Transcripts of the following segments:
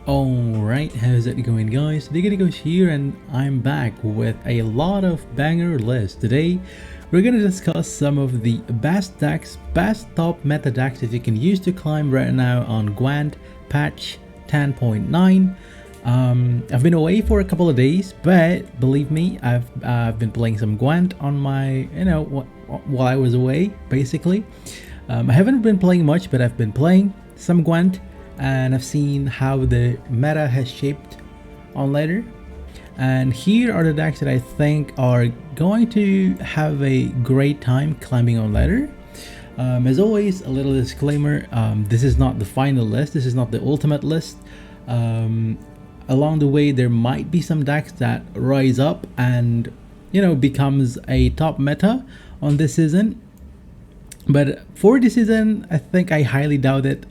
Alright, how's it going guys? Deekadiko's here and I'm back with a lot of banger lists. Today we're gonna discuss some of the best decks, best top meta decks that you can use to climb right now on Gwent patch 10.9. I've been away for a couple of days, but believe me, I've been playing some Gwent on my, while I was away, basically. I haven't been playing much, but I've been playing some Gwent and I've seen how the meta has shaped on later. And here are the decks that I think are going to have a great time climbing on ladder. As always, a little disclaimer, this is not the final list, this is not the ultimate list. Along the way there might be some decks that rise up and becomes a top meta on this season, but for this season I think I highly doubt it.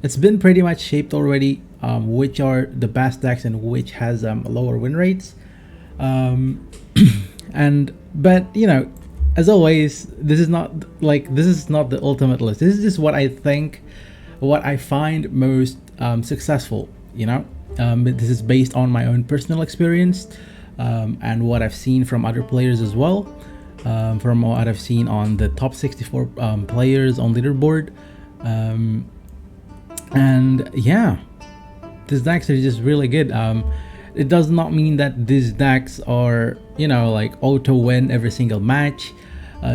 It's been pretty much shaped already, which are the best decks and which has lower win rates. But as always, this is not the ultimate list. This is just what I think, what I find most successful. This is based on my own personal experience and what I've seen from other players as well, from what I've seen on the top 64 players on leaderboard. And yeah, these decks are just really good. It does not mean that these decks are like auto win every single match.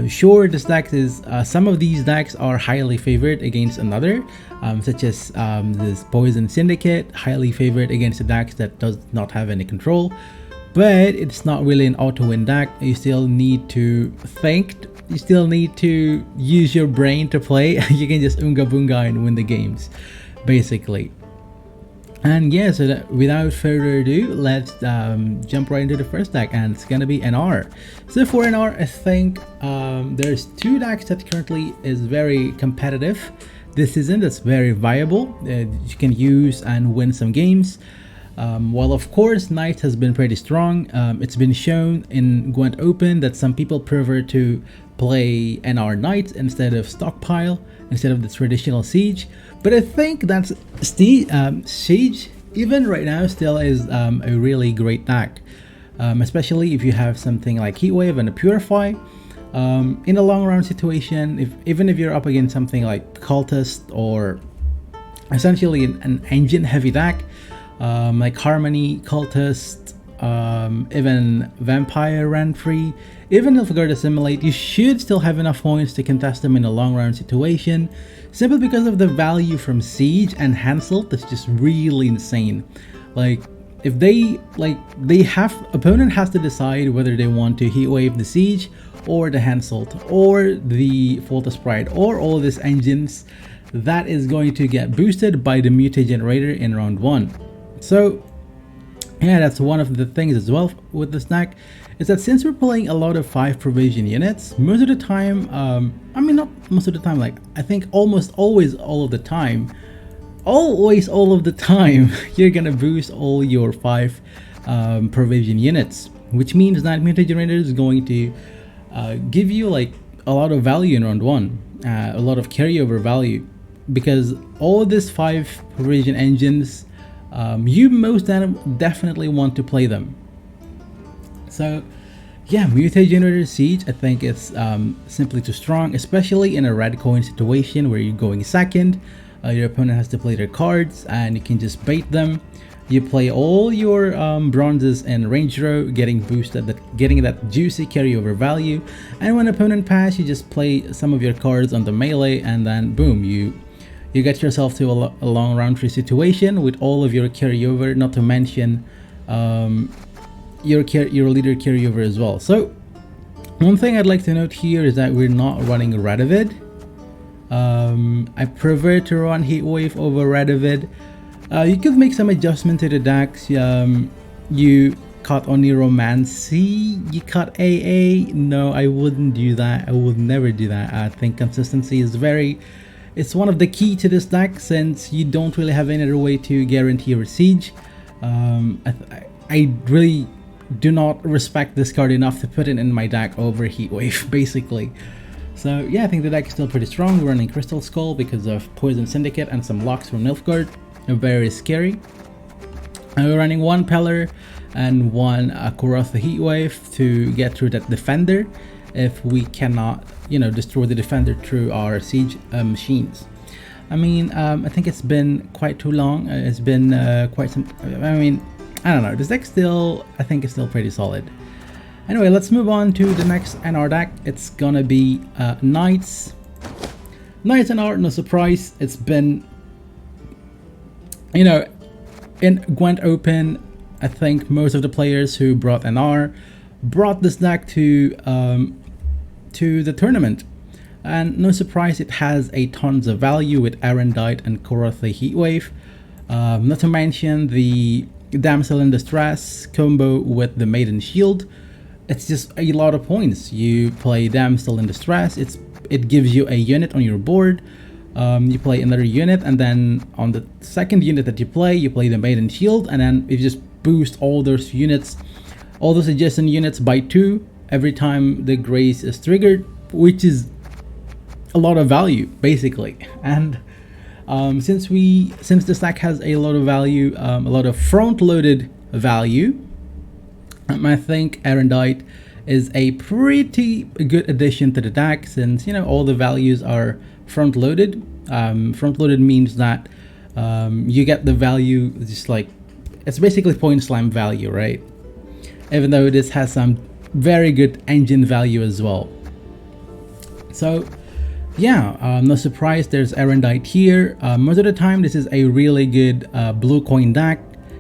Sure, this deck is some of these decks are highly favored against another, such as this poison syndicate, highly favored against the decks that does not have any control, but it's not really an auto win deck. You still need to think, you still need to use your brain to play. You can just unga bunga and win the games basically. And yeah, so without further ado, let's jump right into the first deck, and it's gonna be NR. So for NR, I think there's two decks that currently is very competitive this season, that's very viable, you can use and win some games. While of course Knight has been pretty strong, it's been shown in Gwent Open that some people prefer to play NR Knights instead of Stockpile, instead of the traditional Siege. But I think that's Siege, even right now, still is a really great deck, especially if you have something like Heatwave and a Purify. In a long round situation, even if you're up against something like Cultist or essentially an engine heavy deck, like Harmony, Cultist, even Vampire Rantry, even nilfgaard Assimilate, you should still have enough points to contest them in a long round situation, simply because of the value from Siege and Hansel. That's just really insane. Like, if opponent has to decide whether they want to Heatwave the Siege or the Hansel or the Foltest Pride or all these engines, that is going to get boosted by the Mutate Generator in round 1. So yeah, that's one of the things as well with this deck, is that since we're playing a lot of 5 provision units, most of the time, I mean not most of the time, like I think almost always all of the time, you're gonna boost all your 5 provision units, which means that Mutate Generator is going to give you like a lot of value in round 1, a lot of carryover value, because all these 5 provision engines, you most definitely want to play them. So yeah, Mutate Generator Siege, I think it's simply too strong, especially in a red coin situation where you're going second. Your opponent has to play their cards and you can just bait them. You play all your bronzes in range row, getting boosted, getting that juicy carryover value, and when opponent pass, you just play some of your cards on the melee, and then boom, you get yourself to a long round 3 situation with all of your carryover, not to mention your leader carryover as well. So one thing I'd like to note here is that we're not running Radovid. I prefer to run Heatwave over Radovid. You could make some adjustment to the decks. You cut Oniromancy, you cut AA. No, I wouldn't do that. I would never do that. I think consistency is it's one of the key to this deck, since you don't really have any other way to guarantee your Siege. I really do not respect this card enough to put it in my deck over Heatwave, basically. So yeah, I think the deck is still pretty strong. We're running Crystal Skull because of Poison Syndicate and some locks from Nilfgaard. very scary. We're running one Peller and one Karatha Heatwave to get through that defender if we cannot, destroy the defender through our siege machines. I mean, I think it's been quite too long. It's been quite some. I mean, I don't know. This deck still, I think, is still pretty solid. Anyway, let's move on to the next NR deck. It's gonna be Knights. Knights NR, no surprise. It's been, in Gwent Open, I think most of the players who brought NR brought this deck to the tournament. And no surprise, it has a tons of value with Erendite and Karatha Heatwave. Not to mention the Damsel in Distress combo with the Maiden Shield. It's just a lot of points. You play Damsel in Distress, it gives you a unit on your board. You play another unit, and then on the second unit that you play the Maiden Shield, and then you just boost all those units, all those adjacent units by 2 every time the Grace is triggered, which is a lot of value basically. And since this deck has a lot of value, a lot of front-loaded value, I think Erendite is a pretty good addition to the deck, since all the values are front-loaded. Front-loaded means that you get the value just like it's basically point slam value, right? Even though this has some very good engine value as well. So yeah, no surprise, there's Erendite here. Most of the time this is a really good blue coin deck.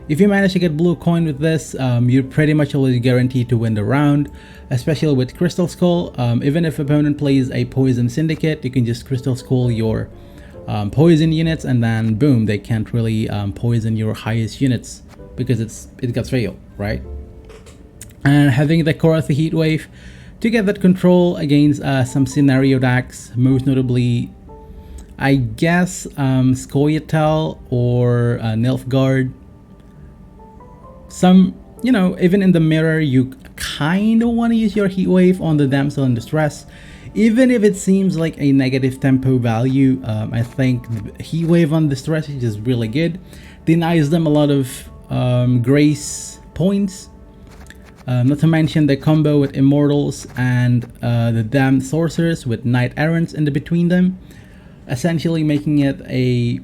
If you manage to get blue coin with this, you're pretty much always guaranteed to win the round, especially with Crystal Skull. Even if opponent plays a poison syndicate, you can just Crystal Skull your poison units, and then boom, they can't really poison your highest units because it got failed, right? And having the Karatha Heatwave to get that control against some scenario decks, most notably, I guess, Scoiatael or Nilfgaard. Some, even in the mirror, you kind of want to use your Heatwave on the Damsel in Distress. Even if it seems like a negative tempo value, I think the Heatwave on Distress is just really good. Denies them a lot of Grace points. Not to mention the combo with Immortals and the Damned Sorcerers with Knight Errants in the between them, essentially making it I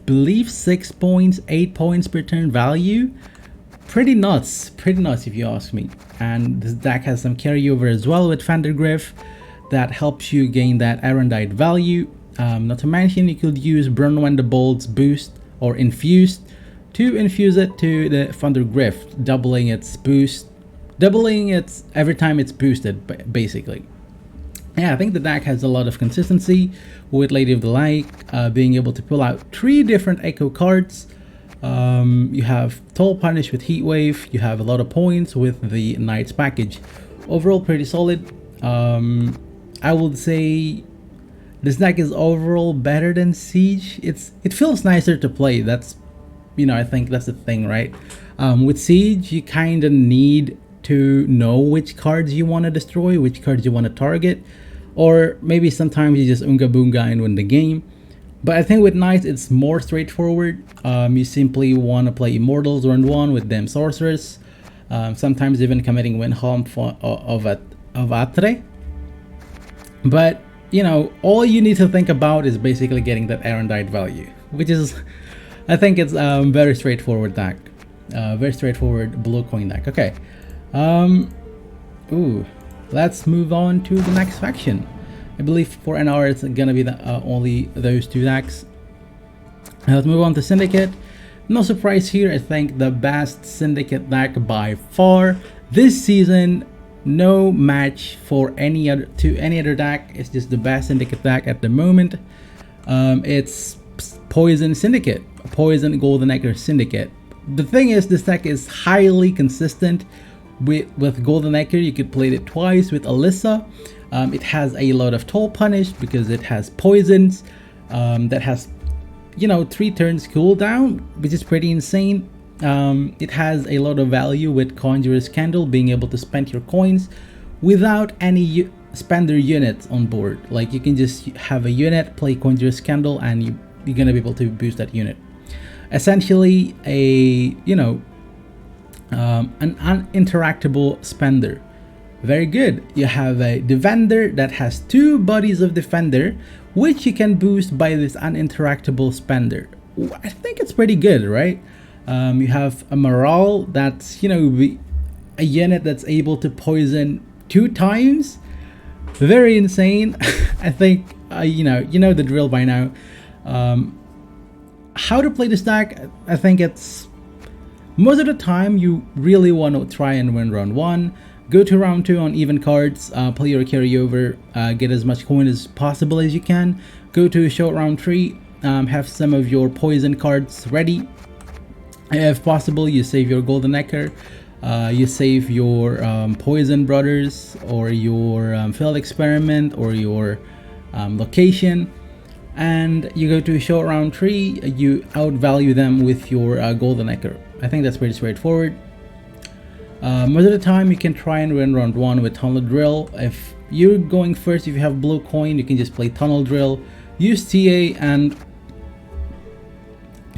believe 6 points, 8 points per turn value. Pretty nuts if you ask me. And this deck has some carryover as well with Vandergriff that helps you gain that Erendite value. Not to mention, you could use Burn When the Bolts boost or infused to infuse it to the Vandergriff, doubling its boost, every time it's boosted, basically. Yeah, I think the deck has a lot of consistency with Lady of the Lake, being able to pull out 3 different Echo cards. You have Toll Punish with Heatwave, you have a lot of points with the Knights package. Overall pretty solid. I would say this deck is overall better than Siege. It feels nicer to play. That's, I think that's the thing, right? With Siege, you kind of need to know which cards you want to destroy, which cards you want to target, or maybe sometimes you just unga boonga and win the game. But I think with Knights, it's more straightforward. You simply want to play Immortals round 1 with them Sorcerers, sometimes even committing Windhelm of Atre. But, all you need to think about is basically getting that Erendite value, which is, I think it's very straightforward deck. Very straightforward blue coin deck. Okay. Let's move on to the next faction. I believe for an hour it's gonna be only those 2 decks. Let's move on to Syndicate. No surprise here, I think the best Syndicate deck by far this season. No match for any other deck. It's just the best Syndicate deck at the moment. It's Poison Syndicate, Poison Golden Acre Syndicate. The thing is, this deck is highly consistent. With Golden Acre, you could play it twice with Alyssa. It has a lot of Toll Punish because it has poisons that has 3 turns cooldown, which is pretty insane. It has a lot of value with Conjurer's Candle, being able to spend your coins without any spender units on board. Like, you can just have a unit, play Conjurer's Candle, and you're gonna be able to boost that unit. essentially a, you know, an uninteractable spender. Very good. You have a defender that has 2 bodies of defender, which you can boost by this uninteractable spender. I think it's pretty good, right? You have a morale that's, you know, a unit that's able to poison 2 times. Very insane. I think you know the drill by now. How to play this deck? I think it's most of the time you really want to try and win round 1. Go to round 2 on even cards, play your carryover, get as much coin as possible as you can. Go to short round 3, have some of your poison cards ready. If possible, you save your golden necker, you save your poison brothers, or your failed experiment, or your location, and you go to short round 3, you outvalue them with your golden necker. I think that's pretty straightforward. Most of the time you can try and win round 1 with tunnel drill. If you're going first, if you have blue coin, you can just play tunnel drill, use TA, and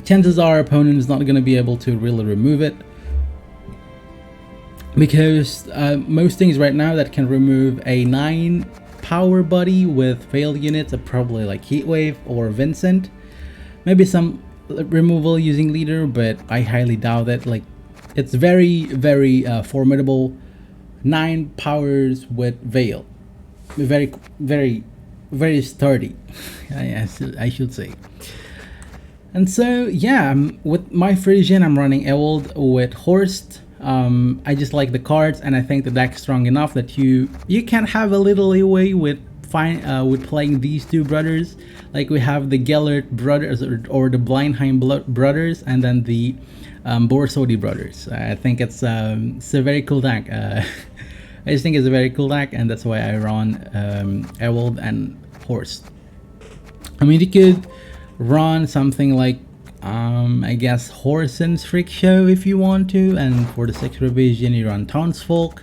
chances are opponent is not going to be able to really remove it, because most things right now that can remove a 9 power body with failed units are probably like Heatwave or Vincent. Maybe some removal using leader, but I highly doubt it. Like, it's very formidable. 9 powers with Veil. Very sturdy, I should say. And so yeah, with my Frisian, I'm running Ewald with Horst. I just like the cards, and I think the deck's strong enough that you can have a little leeway with playing these 2 brothers. Like, we have the Gellert brothers, or the Blindheim brothers, and then the Borsodi brothers. I think it's a very cool deck. I just think it's a very cool deck, and that's why I run Ewald and Horst. I mean, you could run something like I guess Horson's Freak Show if you want to, and for the 6th revision you run Townsfolk,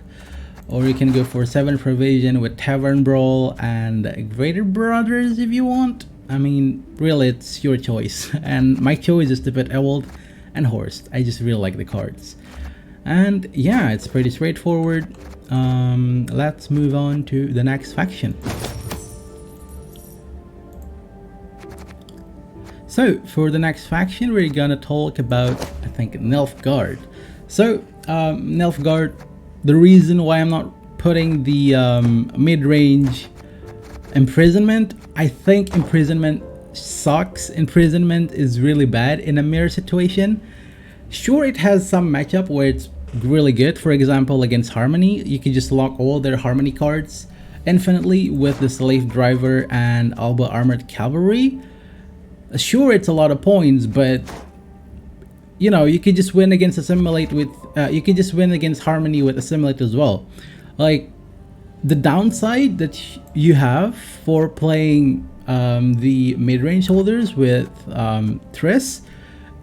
or you can go for 7th revision with Tavern Brawl and Greater Brothers if you want. I mean, really, it's your choice, and my choice is to put Ewald and Horst. I just really like the cards, and yeah, it's pretty straightforward. Let's move on to the next faction. So for the next faction, we're gonna talk about, I think, Nilfgaard. So Nilfgaard, the reason why I'm not putting the mid-range imprisonment, I think imprisonment sucks. Imprisonment is really bad in a mirror situation. Sure, it has some matchup where it's really good. For example, against Harmony, you can just lock all their Harmony cards infinitely with the Slave Driver and Alba Armored Cavalry. Sure, it's a lot of points, but you know, you could just win against Assimilate with you could just win against Harmony with Assimilate as well. Like, the downside that you have for playing the mid-range holders with Triss,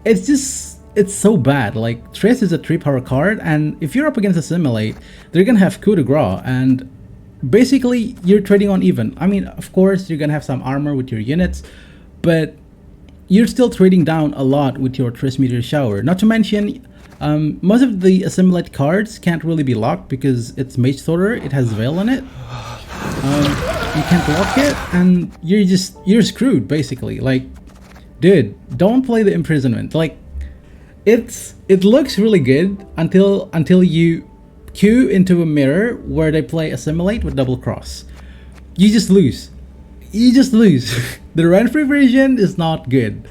it's so bad. Like, Triss is a 3-power card, and if you're up against Assimilate, they're gonna have coup de grace, and basically you're trading on even. I mean, of course you're gonna have some armor with your units, but you're still trading down a lot with your Triss Meteor Shower. Not to mention, most of the Assimilate cards can't really be locked because it's Mage Sorter, it has Veil on it. You can't lock it, and you're screwed basically. Like, dude, don't play the imprisonment. Like, it looks really good until you queue into a mirror where they play Assimilate with Double Cross. You just lose. The rent-free version is not good.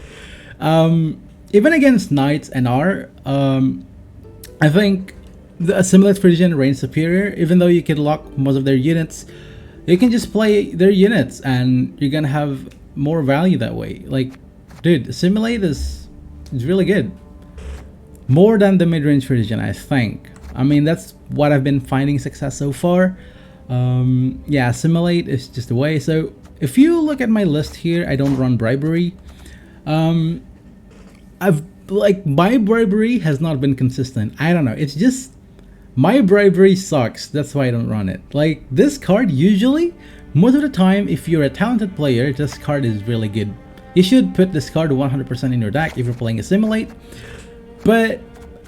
Even against Knights and R, I think the Assimilate version reigns superior. Even though you can lock most of their units, you can just play their units and you're gonna have more value that way. Like, dude, Assimilate is really good. More than the mid-range version, I think. I mean, that's what I've been finding success so far. Yeah, Assimilate is just the way. So if you look at my list here, I don't run Bribery. My Bribery has not been consistent. I don't know. It's just, my Bribery sucks. That's why I don't run it. Like, this card usually, most of the time, if you're a talented player, this card is really good. You should put this card 100% in your deck if you're playing Assimilate. But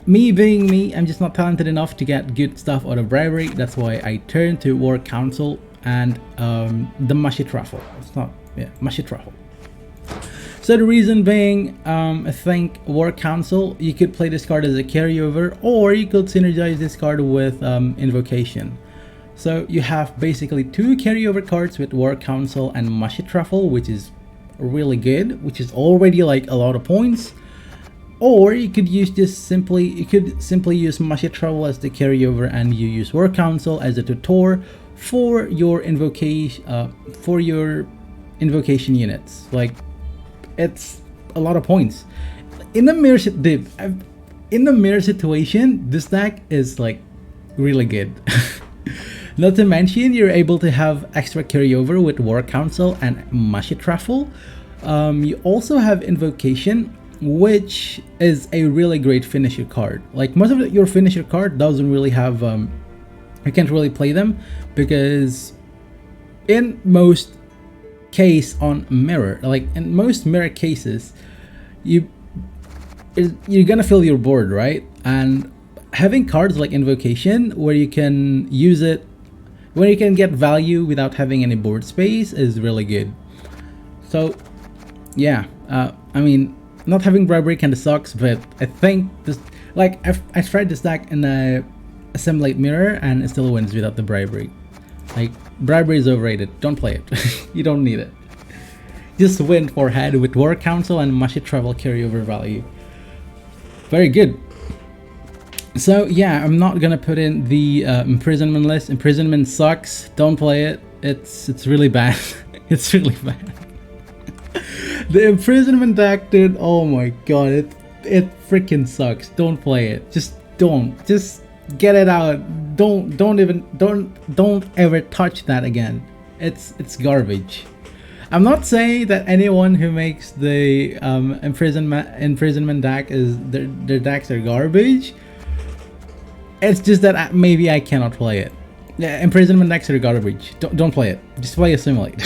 me being me, I'm just not talented enough to get good stuff out of Bribery. That's why I turned to War Council and the Mushy Truffle. It's not, yeah, Mushy Truffle. So the reason being, I think War Council, you could play this card as a carryover, or you could synergize this card with Invocation. So you have basically 2 carryover cards with War Council and Mushy Truffle, which is really good, which is already like a lot of points. Or you could use this simply, you could simply use Mushy Truffle as the carryover, and you use War Council as a tutor for your invocation units. Like, it's a lot of points. In the mirror situation, this deck is like really good. Not to mention, you're able to have extra carryover with War Council and Mushy Truffle. You also have Invocation, which is a really great finisher card. Like, most of your finisher card doesn't really have, you can't really play them, because in most case on mirror, like in most mirror cases, you're gonna fill your board, right? And having cards like Invocation, where you can use it, where you can get value without having any board space, is really good. So yeah, I mean, not having Bribery kind of sucks, but I think this, like, I've tried this deck in a Assimilate mirror and it still wins without the Bribery. Like, Bribery is overrated. Don't play it. You don't need it. Just win for head with War Council and Mushy Truffle carryover value. Very good. So yeah, I'm not gonna put in the imprisonment list. Imprisonment sucks. Don't play it. It's really bad. It's really bad. The imprisonment deck, dude. Oh my god, it freaking sucks. Don't play it. Just don't. Just get it out. Don't ever touch that again. It's garbage. I'm not saying that anyone who makes the imprisonment deck is their decks are garbage. It's just that maybe I cannot play it. Yeah, imprisonment decks are garbage. Don't play it. Just play Assimilate.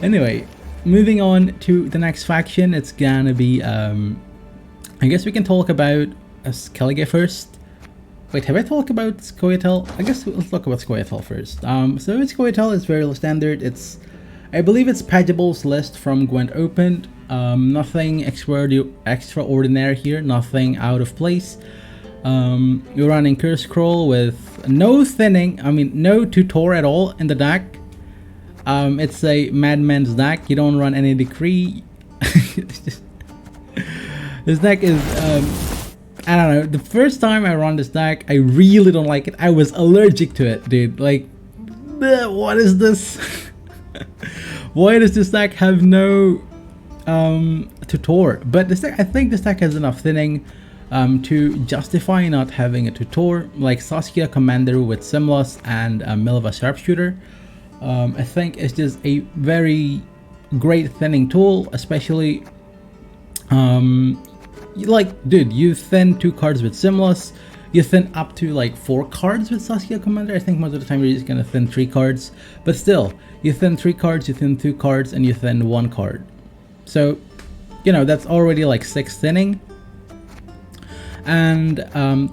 Anyway, moving on to the next faction, it's gonna be I guess we can talk about skellige first. Wait, have I talked about scoiatael? I guess let's talk about scoiatael first. So scoiatael is very standard. It's, I believe it's Pageable's list from Gwent opened. Nothing extraordinary here, nothing out of place. You're running Curse Scroll with no thinning, I mean no tutor at all in the deck. It's a madman's deck. You don't run any decree. This deck is I don't know, the first time I run this deck, I really don't like it. I was allergic to it, dude. Like, what is this? Why does this deck have no tutor? But this deck, I think this deck has enough thinning to justify not having a tutor, like Saskia Commander with Simlos and Milva Sharpshooter. I think it's just a very great thinning tool, especially like, dude, you thin 2 cards with Simlos, you thin up to like 4 cards with Saskia Commander. I think most of the time you're just gonna thin 3 cards, but still, you thin 3 cards, you thin 2 cards, and you thin 1 card. So, you know, that's already like 6 thinning. And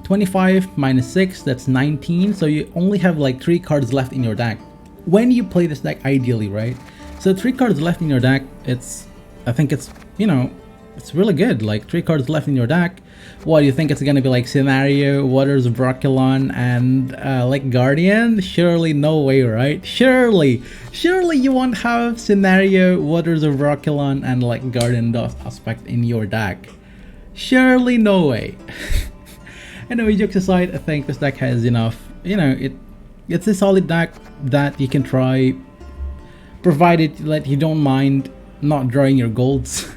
25 minus 6, that's 19. So you only have like 3 cards left in your deck when you play this deck, ideally, right? So 3 cards left in your deck, it's, I think it's, you know, it's really good. Like 3 cards left in your deck. What do you think? It's gonna be like Scenario, Waters of Brokilon, and like Guardian? Surely no way, right? Surely you won't have Scenario, Waters of Brokilon, and like Guardian Dust aspect in your deck. Surely no way. Anyway, jokes aside, I think this deck has enough. You know, it's a solid deck that you can try, provided that you don't mind not drawing your golds.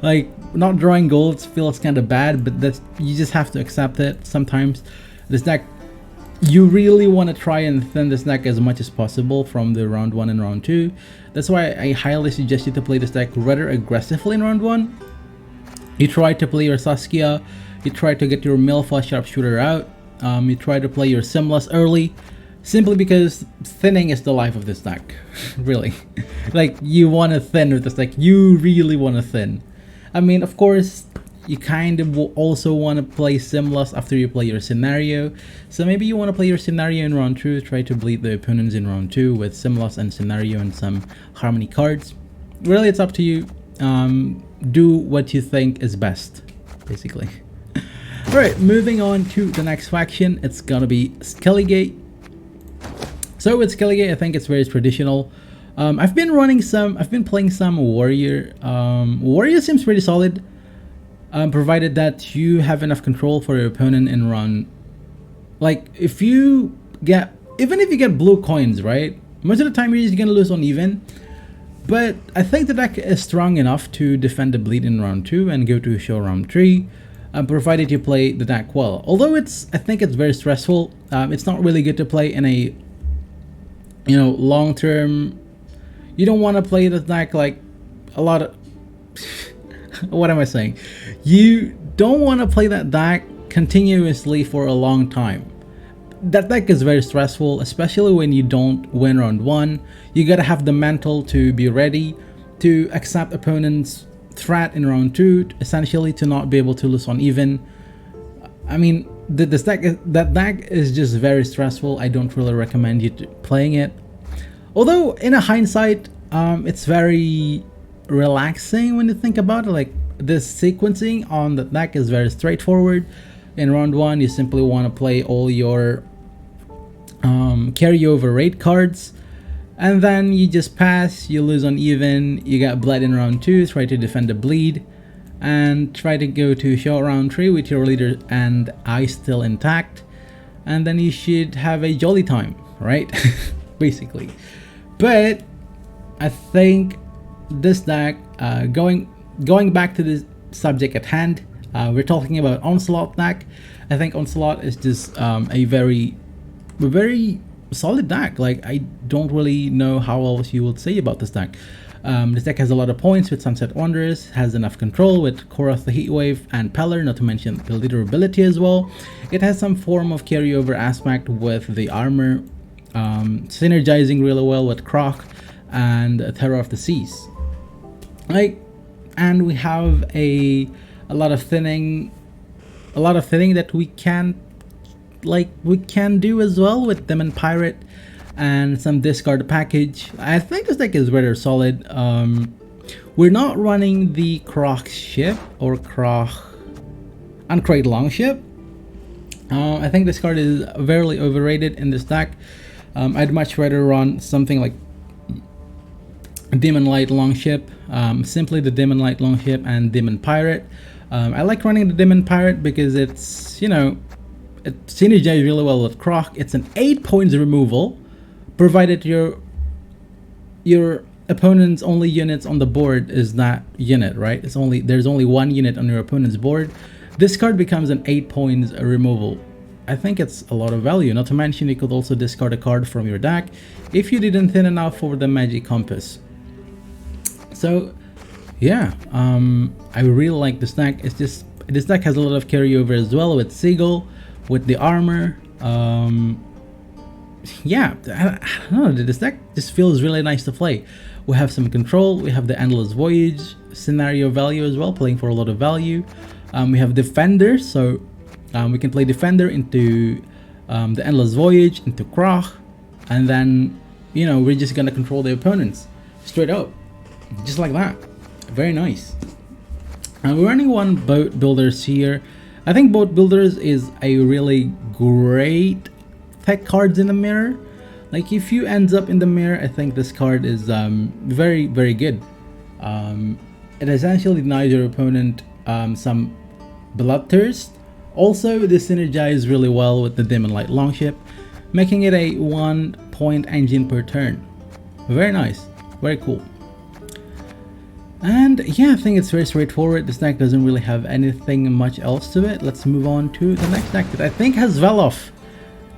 Like, not drawing golds feels kind of bad, but that's, you just have to accept it sometimes. This deck, you really want to try and thin this deck as much as possible from the round 1 and round 2. That's why I highly suggest you to play this deck rather aggressively in round 1. You try to play your Saskia, you try to get your Milfa Sharpshooter out, you try to play your Simlas early, simply because thinning is the life of this deck. Really, like you want to thin with this deck. You really want to thin. I mean, of course, you kind of will also want to play Simlas after you play your scenario. So maybe you want to play your scenario in round 2, try to bleed the opponents in round 2 with Simlas and scenario and some harmony cards. Really, it's up to you. Do what you think is best, basically. Alright, moving on to the next faction. It's gonna be skellige. So with skellige, I think it's very traditional. I've been playing some warrior. Warrior seems pretty solid. Provided that you have enough control for your opponent in run. Like, even if you get blue coins, right? Most of the time you're just gonna lose on even. But I think the deck is strong enough to defend the bleed in round 2 and go to show round 3, provided you play the deck well. Although I think it's very stressful. It's not really good to play in a, long term. You don't want to play the deck like a lot of. What am I saying? You don't want to play that deck continuously for a long time. That deck is very stressful, especially when you don't win round 1. You gotta have the mental to be ready to accept opponent's threat in round 2, essentially to not be able to lose on even. I mean, that deck is just very stressful. I don't really recommend you playing it. Although in a hindsight, it's very relaxing when you think about it. Like, the sequencing on the deck is very straightforward. In round 1, you simply want to play all your carryover raid cards, and then you just pass, you lose on even, you got blood in round 2, try to defend the bleed, and try to go to show round 3 with your leader and eye still intact, and then you should have a jolly time, right? Basically. But I think this deck, going back to the subject at hand, we're talking about Onslaught deck. I think Onslaught is just a very solid deck. Like, I don't really know how else you would say about this deck. This deck has a lot of points with Sunset Wanderers, has enough control with Korath the Heatwave and Peller, not to mention the leader ability as well. It has some form of carryover aspect with the armor, synergizing really well with Croc and Terror of the Seas. And we have a lot of thinning that we can do as well with Demon Pirate and some discard package. I think this deck is rather solid. We're not running the Croc ship or Croc Uncrate Longship. I think this card is very overrated in this deck. I'd much rather run something like Demon Light Longship, simply the Demon Light Longship and Demon Pirate. I like running the Demon Pirate because it's, it synergizes really well with Croc. It's an 8 points removal, provided your opponent's only units on the board is that unit, right? There's only one unit on your opponent's board. This card becomes an 8 points removal. I think it's a lot of value. Not to mention, you could also discard a card from your deck if you didn't thin enough for the Magic Compass. So yeah, I really like this deck. It's just, this deck has a lot of carryover as well with Seagull, with the armor. Yeah, I don't know, this deck just feels really nice to play. We have some control, we have the Endless Voyage scenario value as well, playing for a lot of value. We have Defender, so we can play Defender into the Endless Voyage, into Croc, and then, we're just gonna control the opponents straight up, just like that. Very nice. We're running one Boat Builders here. I think Boat Builders is a really great tech cards in the mirror. Like, if you ends up in the mirror, I think this card is very, very good. It essentially denies your opponent some Bloodthirst. Also, this synergizes really well with the Demon Light Longship, making it a 1 point engine per turn. Very nice, very cool. And yeah, I think it's very straightforward. This deck doesn't really have anything much else to it. Let's move on to the next deck that I think has Veloth.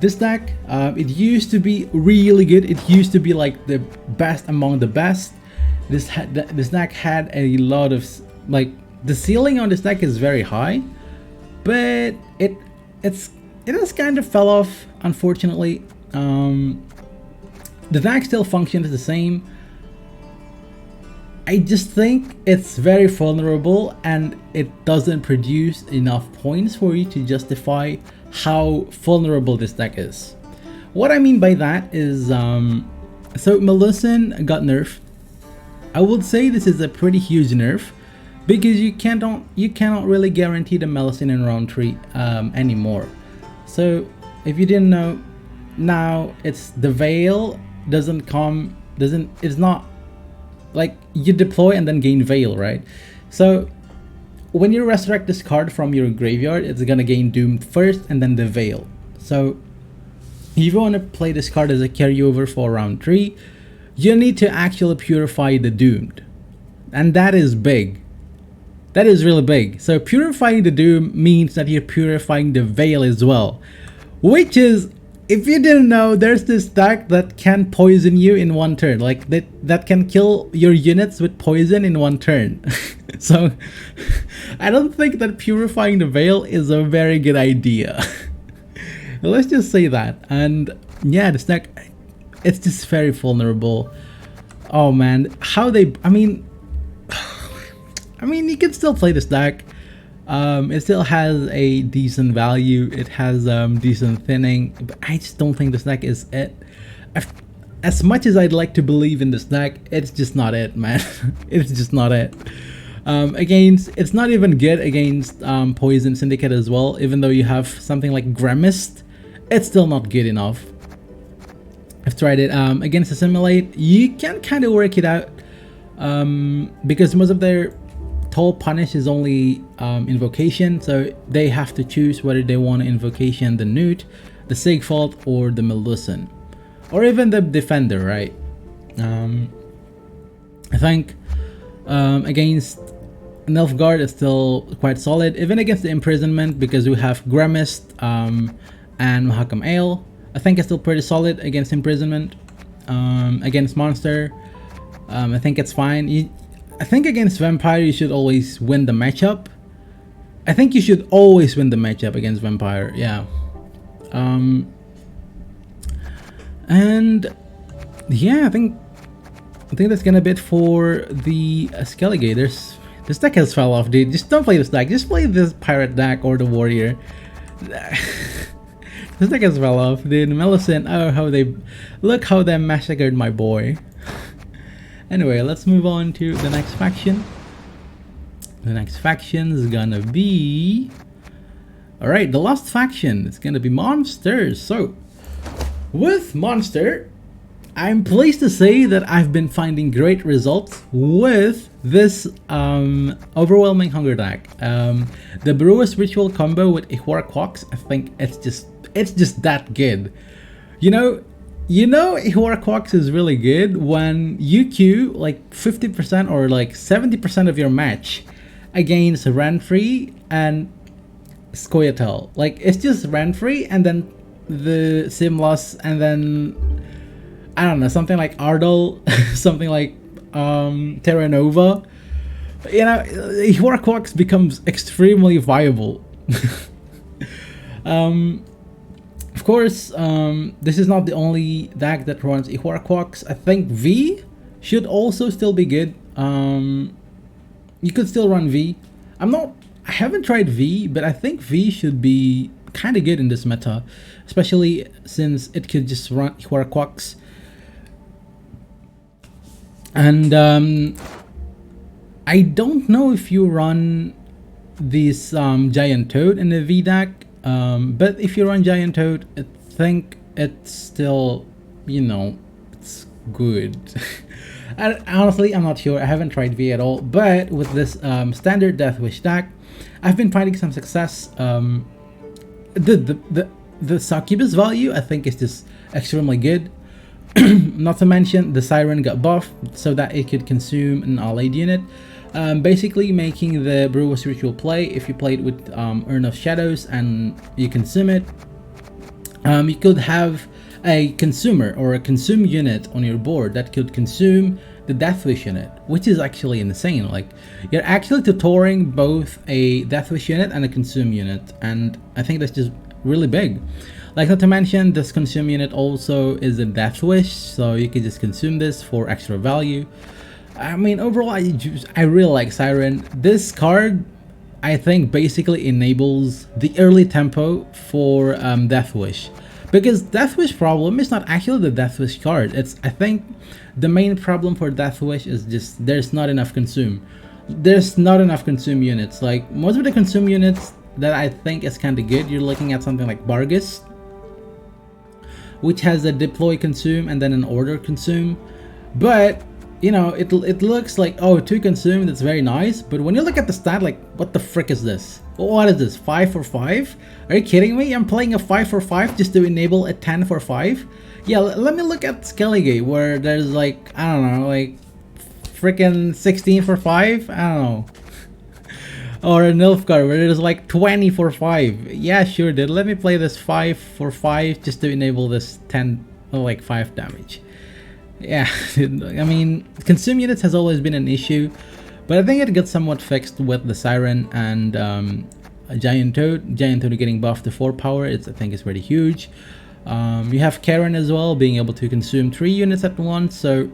This deck, it used to be really good. It used to be like the best among the best. This deck had a lot of, like, the ceiling on this deck is very high, but it has kind of fell off, unfortunately. The deck still functions the same. I just think it's very vulnerable and it doesn't produce enough points for you to justify how vulnerable this deck is. What I mean by that is, so Melusin got nerfed. I would say this is a pretty huge nerf because you cannot really guarantee the Melusin in round 3 anymore. So if you didn't know, now it's the Veil it's not like you deploy and then gain Veil, right? So when you resurrect this card from your graveyard, it's gonna gain Doom first and then the Veil. So if you want to play this card as a carryover for round 3, you need to actually purify the Doomed, and that is big. That is really big. So purifying the Doom means that you're purifying the Veil as well, which is, if you didn't know, there's this deck that can poison you in one turn, like that can kill your units with poison in one turn. So I don't think that purifying the Veil is a very good idea. Let's just say that. And yeah, this deck, it's just very vulnerable. Oh man, how they, I mean you can still play this deck. It still has a decent value, it has decent thinning, but I just don't think this deck is it. As much as I'd like to believe in this deck, it's just not it, man. It's just not it. It's not even good against Poison Syndicate as well. Even though you have something like Gremist, it's still not good enough. I've tried it against Assimilate. You can kind of work it out because most of their Toll Punish is only invocation, so they have to choose whether they want invocation the Newt, the Sigfold, or the Melusin, or even the Defender, right? I think against Nilfgaard is still quite solid, even against the Imprisonment, because we have Gremist and scoiatael. I think it's still pretty solid against Imprisonment. Against Monster, I think it's fine. I think against Vampire you should always win the matchup. I think you should always win the matchup against Vampire, yeah. And yeah, I think that's gonna be it for the skellige. This deck has fell off, dude. Just don't play this deck. Just play this pirate deck or the warrior. This deck has fell off, dude. Melusin, oh, look how they massacred my boy. Anyway, let's move on to the next faction. The next faction is gonna be, all right, the last faction. It's gonna be monsters. So with monster, I'm pleased to say that I've been finding great results with this overwhelming hunger deck. The Brewer's Ritual combo with Ihwara, I think it's just that good. You know Ihwara is really good when you queue like 50% or like 70% of your match against Renfrey and Scoiatael. Like, it's just Renfrey and then the Simlas and then I don't know, something like Ardal, something like Terra Nova. You know, Ihwara becomes extremely viable. Of course, this is not the only deck that runs Ihwara. I think V should also still be good. You could still run V. I haven't tried V, but I think V should be kind of good in this meta, especially since it could just run Ihwara. And I don't know if you run this Giant Toad in the V deck. But if you run Giant Toad, I think it's still, it's good. Honestly, I'm not sure. I haven't tried V at all. But with this standard Death Wish deck, I've been finding some success. The Succubus value, I think, is just extremely good. Not to mention, the Siren got buffed so that it could consume an allied unit. Basically making the Brewer's Ritual play. If you play it with Urn of Shadows and you consume it, you could have a consumer or a consume unit on your board that could consume the Death Wish unit, which is actually insane. Like, you're actually tutoring both a Death Wish unit and a consume unit, and I think that's just really big. Like, not to mention, this consume unit also is a death wish, so you can just consume this for extra value. I mean, overall, I really like Siren. This card, I think, basically enables the early tempo for Death Wish. Because Death Wish problem is not actually the Death Wish card. It's, I think, the main problem for Death Wish is just there's not enough consume. There's not enough consume units. Like, most of the consume units that I think is kind of good, you're looking at something like Bargus, which has a deploy consume and then an order consume. But you know, it looks like, oh, 2 consume, that's very nice, but when you look at the stat, like, what the frick is this? What is this, 5 for 5? Are you kidding me? I'm playing a 5 for 5 just to enable a 10 for 5? Yeah, let me look at skellige, where there's like, I don't know, like freaking 16 for 5? I don't know. Or a nilfgaard where there's like 20 for 5. Yeah, sure, dude, let me play this 5 for 5 just to enable this 10, like 5 damage. Yeah, I mean, consume units has always been an issue, but I think it got somewhat fixed with the Siren and Giant Toad. Giant Toad getting buffed to 4 power, I think is pretty huge. You have Karen as well, being able to consume 3 units at once. So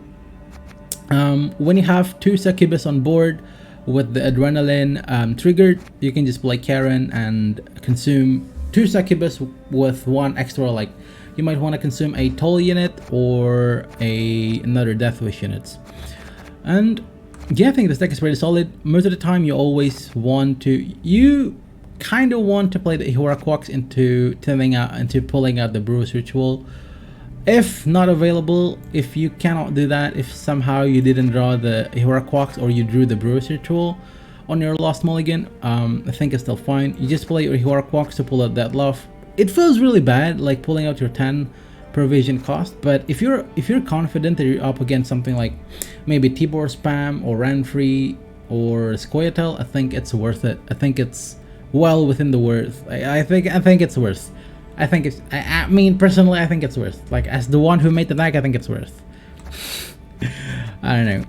when you have 2 Succubus on board with the Adrenaline triggered, you can just play Karen and consume 2 Succubus with 1 extra, like, you might want to consume a Toll unit or another Death Wish units. And yeah, I think this deck is pretty solid. Most of the time you always want to, you kind of want to play the Ihora into pulling out the Brew's Ritual. If not available, if you cannot do that, if somehow you didn't draw the Ihora or you drew the Brew's Ritual on your last mulligan, I think it's still fine. You just play your Ihora to pull out that Love. It feels really bad, like pulling out your 10 provision cost, but if you're confident that you're up against something like maybe Tibor Spam or Ranfree or Scoiatael, I think it's worth it. I think it's well within the worth. I think it's worth. I mean, personally, I think it's worth. Like, as the one who made the deck, I think it's worth. I don't know.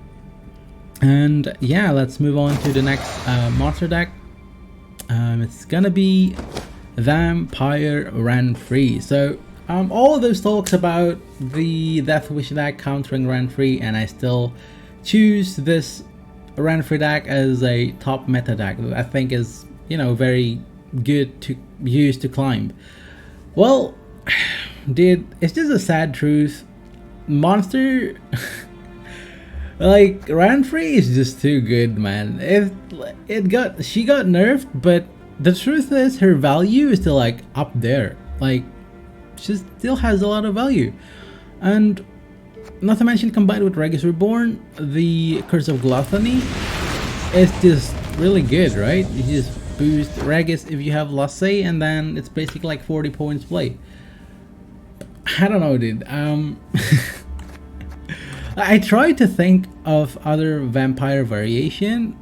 And yeah, let's move on to the next monster deck. It's gonna be Vampire Ranfree. So all of those talks about the Death Wish deck countering Ranfree, and I still choose this Ranfree deck as a top meta deck that I think is, you know, very good to use to climb. Well, dude, it's just a sad truth. Monster like Ranfree is just too good, man. She got nerfed, but the truth is her value is still like up there. Like, she still has a lot of value. And not to mention, combined with Regis Reborn, the Curse of Gluttony is just really good, right? You just boost Regis if you have Lasse, and then it's basically like 40 points play. I don't know, dude. I try to think of other vampire variation.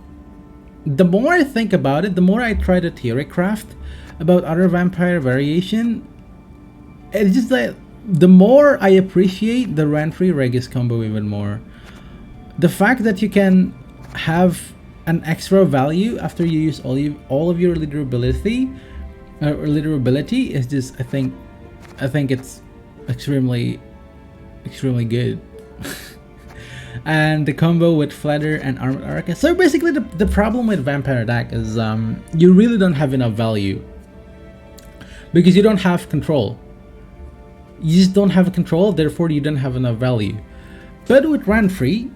The more I think about it, the more I try to theory craft about other vampire variation. It's just that the more I appreciate the Ranfree Regis combo even more. The fact that you can have an extra value after you use all of your leader ability is just, I think it's extremely good. And the combo with Flatter and Armored Arca. So basically the problem with Vampire deck is you really don't have enough value because you don't have control. You just don't have control, therefore you don't have enough value. But with Ranfree,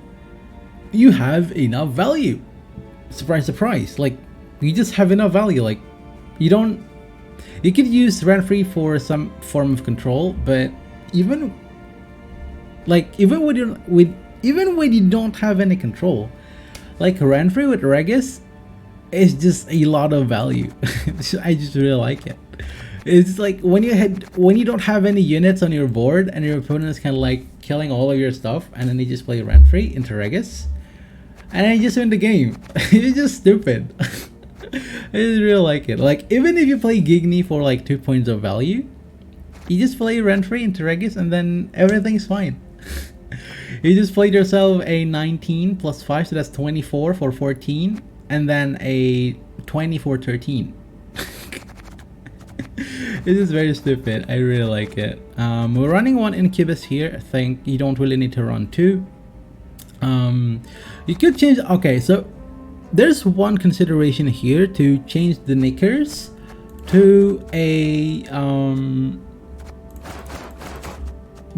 you have enough value. Surprise, surprise. Like, you just have enough value. Like, you could use Ranfree for some form of control, but even when you don't have any control, like Ranfree with Regis is just a lot of value. I just really like it. It's like when you don't have any units on your board and your opponent is kind of like killing all of your stuff, and then you just play Ranfree into Regis, and then you just win the game. It's just stupid. I just really like it. Like, even if you play Gigni for like 2 points of value, you just play Ranfree into Regis, and then everything's fine. You just played yourself a 19 plus 5, so that's 24 for 14, and then a 20 for 13. It is very stupid. I really like it. We're running one incubus here. I think you don't really need to run two. You could change. Okay, so there's one consideration here to change the knickers to a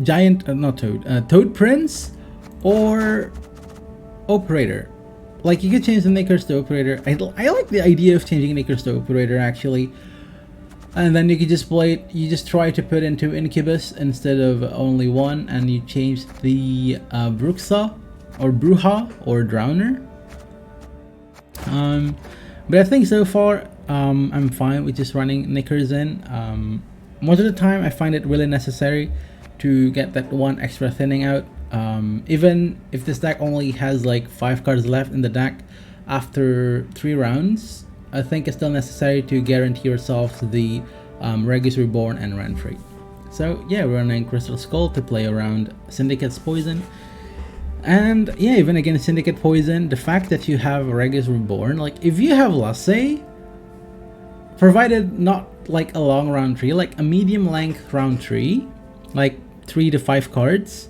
giant, not toad, toad prince or operator. Like, you could change the knickers to operator. I like the idea of changing knickers to operator actually. And then you could just play it, you just try to put into incubus instead of only one, and you change the bruxa or bruja or drowner. But I think so far I'm fine with just running knickers in. Most of the time I find it really necessary to get that one extra thinning out. Even if this deck only has like 5 cards left in the deck after 3 rounds, I think it's still necessary to guarantee yourself the Regis Reborn and Renfrey. So yeah, we're running Crystal Skull to play around Syndicate's Poison. And yeah, even against Syndicate Poison, the fact that you have Regis Reborn, like if you have Lasse, provided not like a long round tree, like a medium length round tree, like 3 to 5 cards,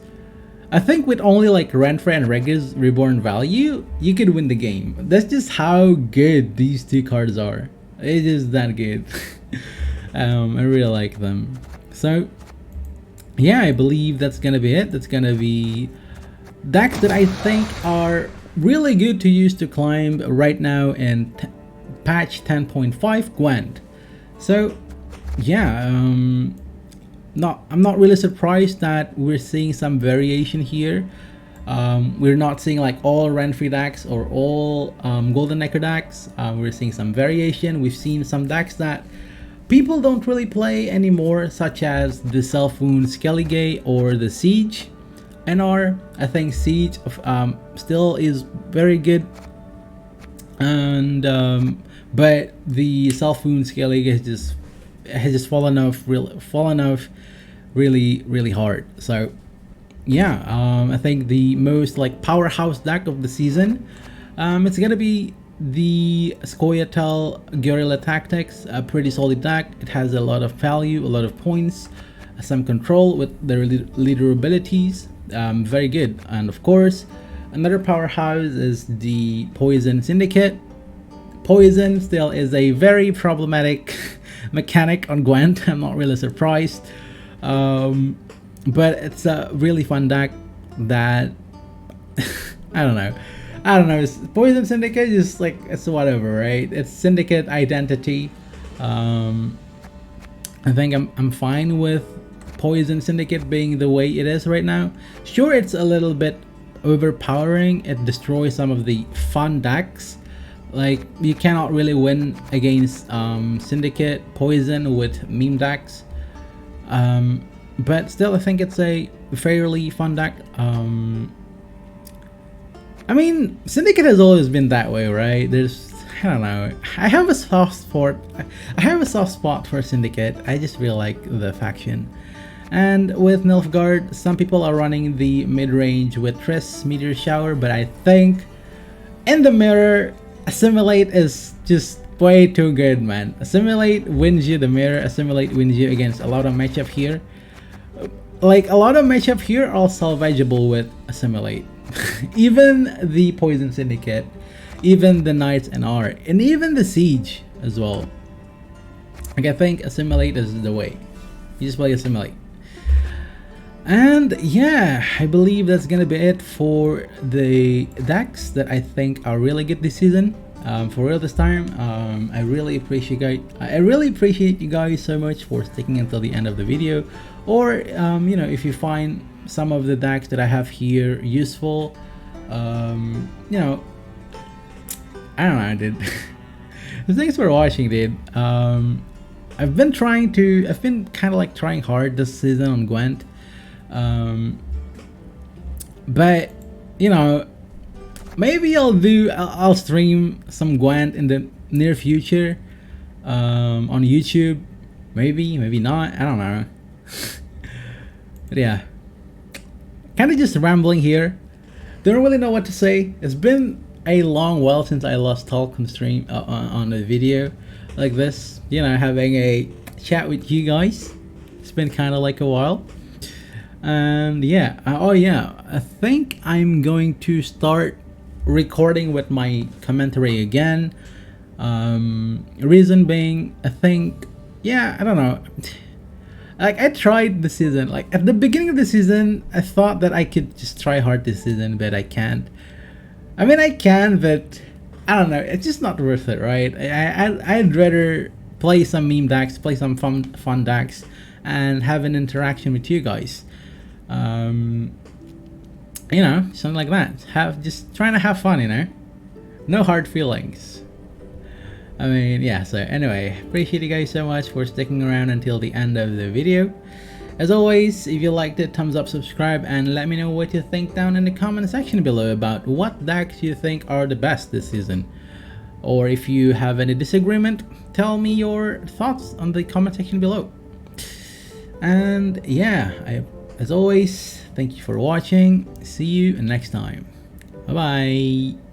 I think with only like Renfrey and Regis Reborn value, you could win the game. That's just how good these 2 cards are. It is that good. I really like them. So yeah, I believe that's gonna be it. That's gonna be decks that I think are really good to use to climb right now in patch 10.5 Gwent. So yeah, I'm not really surprised that we're seeing some variation here. We're not seeing like all Renfrey decks or all Golden Necker decks. We're seeing some variation. We've seen some decks that people don't really play anymore, such as the Self-Wound Skellige or the Siege NR. I think Siege still is very good, and but the Self-Wound Skellige has just fallen off really hard. So yeah, I think the most like powerhouse deck of the season, it's gonna be the Scoiatael Guerrilla Tactics. A pretty solid deck. It has a lot of value, a lot of points, some control with their leader abilities. Very good. And of course, another powerhouse is the Poison Syndicate. Poison still is a very problematic mechanic on Gwent. I'm not really surprised, but it's a really fun deck that I don't know. It's Poison Syndicate is like, it's whatever, right? It's Syndicate identity. I think I'm fine with Poison Syndicate being the way it is right now. Sure, it's a little bit overpowering. It destroys some of the fun decks. Like, you cannot really win against Syndicate Poison with meme decks. But still, I think it's a fairly fun deck. I mean, Syndicate has always been that way, right? I don't know. I have a soft spot for Syndicate. I just really like the faction. And with Nilfgaard, some people are running the mid-range with Triss, Meteor Shower, but I think in the mirror, Assimilate is just way too good, man. Assimilate wins you the mirror. Assimilate wins you against a lot of matchup here. Like, a lot of matchup here are salvageable with Assimilate. Even the Poison Syndicate, even the Knights and R, and even the Siege as well. Like, I think Assimilate is the way. You just play Assimilate. And yeah, I believe that's gonna be it for the decks that I think are really good this season. For real this time. I really appreciate you guys so much for sticking until the end of the video. Or you know, if you find some of the decks that I have here useful, you know, I don't know, dude. Thanks for watching, dude. I've been kind of like trying hard this season on Gwent. But you know, maybe I'll stream some Gwent in the near future on YouTube. Maybe not, I don't know. But yeah, kind of just rambling here. Don't really know what to say. It's been a long while since I lost talk on stream on a video like this, you know, having a chat with you guys. It's been kind of like a while. And yeah, oh yeah, I think I'm going to start recording with my commentary again. Reason being, I think, yeah, I don't know. Like, I tried the season. Like, at the beginning of the season, I thought that I could just try hard this season, but I can't. I mean, I can, but I don't know. It's just not worth it, right? I'd rather play some meme decks, play some fun decks, and have an interaction with you guys. You know, something like that. Just trying to have fun, you know. No hard feelings. I mean, yeah, so anyway, appreciate you guys so much for sticking around until the end of the video. As always, if you liked it, thumbs up, subscribe, and let me know what you think down in the comment section below about what decks you think are the best this season. Or if you have any disagreement, tell me your thoughts on the comment section below. And yeah, as always, thank you for watching. See you next time. Bye bye.